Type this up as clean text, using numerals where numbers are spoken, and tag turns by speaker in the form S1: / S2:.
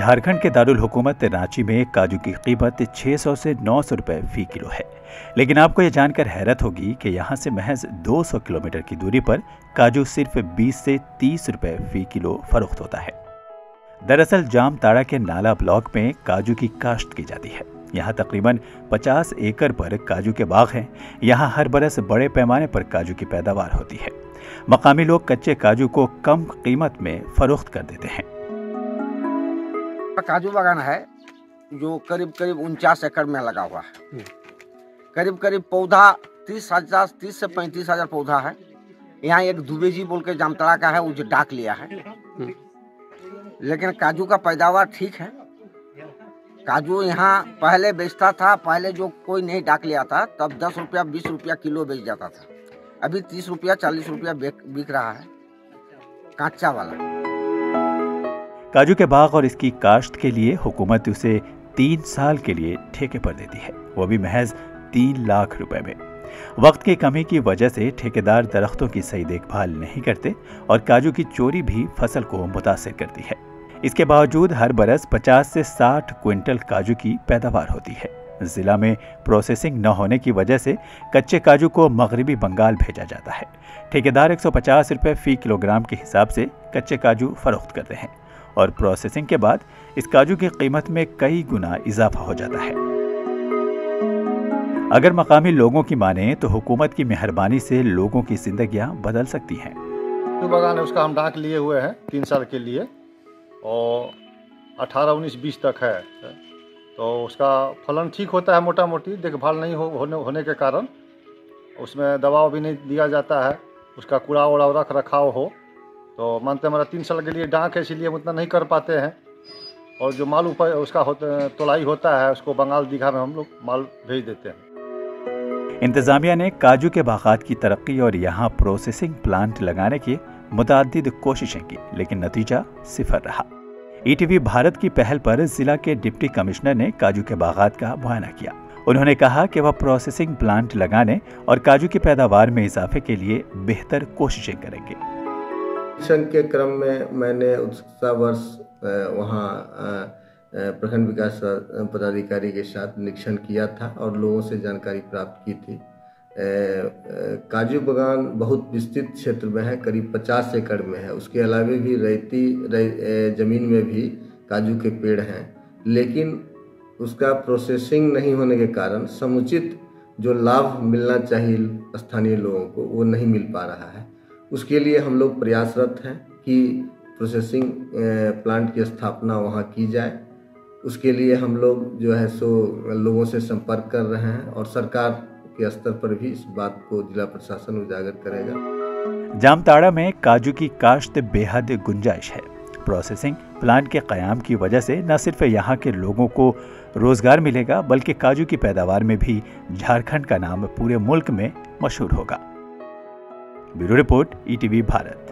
S1: झारखंड के दारुल हुकूमत रांची में काजू की कीमत 600 से 900 रुपए फी किलो है। लेकिन आपको यह जानकर हैरत होगी कि यहाँ से महज 200 किलोमीटर की दूरी पर काजू सिर्फ 20 से 30 रुपए फी किलो फरोख्त होता है। दरअसल जामताड़ा के नाला ब्लॉक में काजू की काश्त की जाती है। यहाँ तकरीबन 50 एकड़ पर काजू के बाग हैं। यहाँ हर बरस बड़े पैमाने पर काजू की पैदावार होती है। मकामी लोग कच्चे काजू को कम कीमत में फरोख्त कर देते हैं।
S2: काजू बागान है जो करीब 49 एकड़ में लगा हुआ है। करीब पौधा 30 से 35 हजार पौधा है। यहाँ एक दुबे जी बोल के जामताड़ा का है, वो जो डाक लिया है। लेकिन काजू का पैदावार ठीक है। काजू यहाँ पहले बेचता था, पहले जो कोई नहीं डाक लिया था तब 10 रुपया 20 रुपया किलो बेच जाता था। अभी 30 रुपया 40 रुपया बिक रहा है कांचा वाला।
S1: काजू के बाग और इसकी काश्त के लिए हुकूमत उसे 3 साल के लिए ठेके पर देती है, वो भी महज 3 लाख रुपए में। वक्त की कमी की वजह से ठेकेदार दरख्तों की सही देखभाल नहीं करते और काजू की चोरी भी फसल को मुतासिर करती है। इसके बावजूद हर बरस 50 से 60 क्विंटल काजू की पैदावार होती है। जिला में प्रोसेसिंग न होने की वजह से कच्चे काजू को मगरबी बंगाल भेजा जाता है। ठेकेदार 150 रुपए फी किलोग्राम के हिसाब से कच्चे काजू फरोख्त करते हैं और प्रोसेसिंग के बाद इस काजू की कीमत में कई गुना इजाफा हो जाता है। अगर मकामी लोगों की माने तो हुकूमत की मेहरबानी से लोगों की जिंदगियां बदल सकती हैं।
S3: जो बागान है उसका हम डाक लिए हुए हैं 3 साल के लिए और 18, 19, 20 तक है। तो उसका फलन ठीक होता है, मोटा मोटी देखभाल नहीं होने के कारण उसमें दबाव भी नहीं दिया जाता है। उसका कूड़ा वूड़ा रख रखाव हो तो मानते हमारा 3 साल के लिए डाक है, इसीलिए हम उतना नहीं कर पाते हैं। और जो माल ऊपर उसका तोलाई होता है उसको बंगाल दीघा में हम लोग माल भेज देते हैं।
S1: इंतजामिया ने काजू के बागात की तरक्की और यहाँ प्रोसेसिंग प्लांट लगाने की मुताद्दिद कोशिशें की, लेकिन नतीजा सिफर रहा। ईटीवी भारत की पहल पर जिला के डिप्टी कमिश्नर ने काजू के बागात का मुआयना किया। उन्होंने कहा कि वह प्रोसेसिंग प्लांट लगाने और काजू की पैदावार में इजाफे के लिए बेहतर कोशिशें करेंगे।
S4: निरीक्षण के क्रम में मैंने उत्सुकता वर्ष वहाँ प्रखंड विकास पदाधिकारी के साथ निरीक्षण किया था और लोगों से जानकारी प्राप्त की थी। काजू बागान बहुत विस्तृत क्षेत्र में है, करीब 50 एकड़ में है। उसके अलावा भी रेती जमीन में भी काजू के पेड़ हैं, लेकिन उसका प्रोसेसिंग नहीं होने के कारण समुचित जो लाभ मिलना चाहिए स्थानीय लोगों को वो नहीं मिल पा रहा है। उसके लिए हम लोग प्रयासरत हैं कि प्रोसेसिंग प्लांट की स्थापना वहाँ की जाए। उसके लिए हम लोग जो है सो लोगों से संपर्क कर रहे हैं और सरकार के स्तर पर भी इस बात को जिला प्रशासन उजागर करेगा।
S1: जामताड़ा में काजू की काश्त बेहद गुंजाइश है। प्रोसेसिंग प्लांट के क़याम की वजह से न सिर्फ यहाँ के लोगों को रोजगार मिलेगा, बल्कि काजू की पैदावार में भी झारखंड का नाम पूरे मुल्क में मशहूर होगा। Bureau report, ETV Bharat.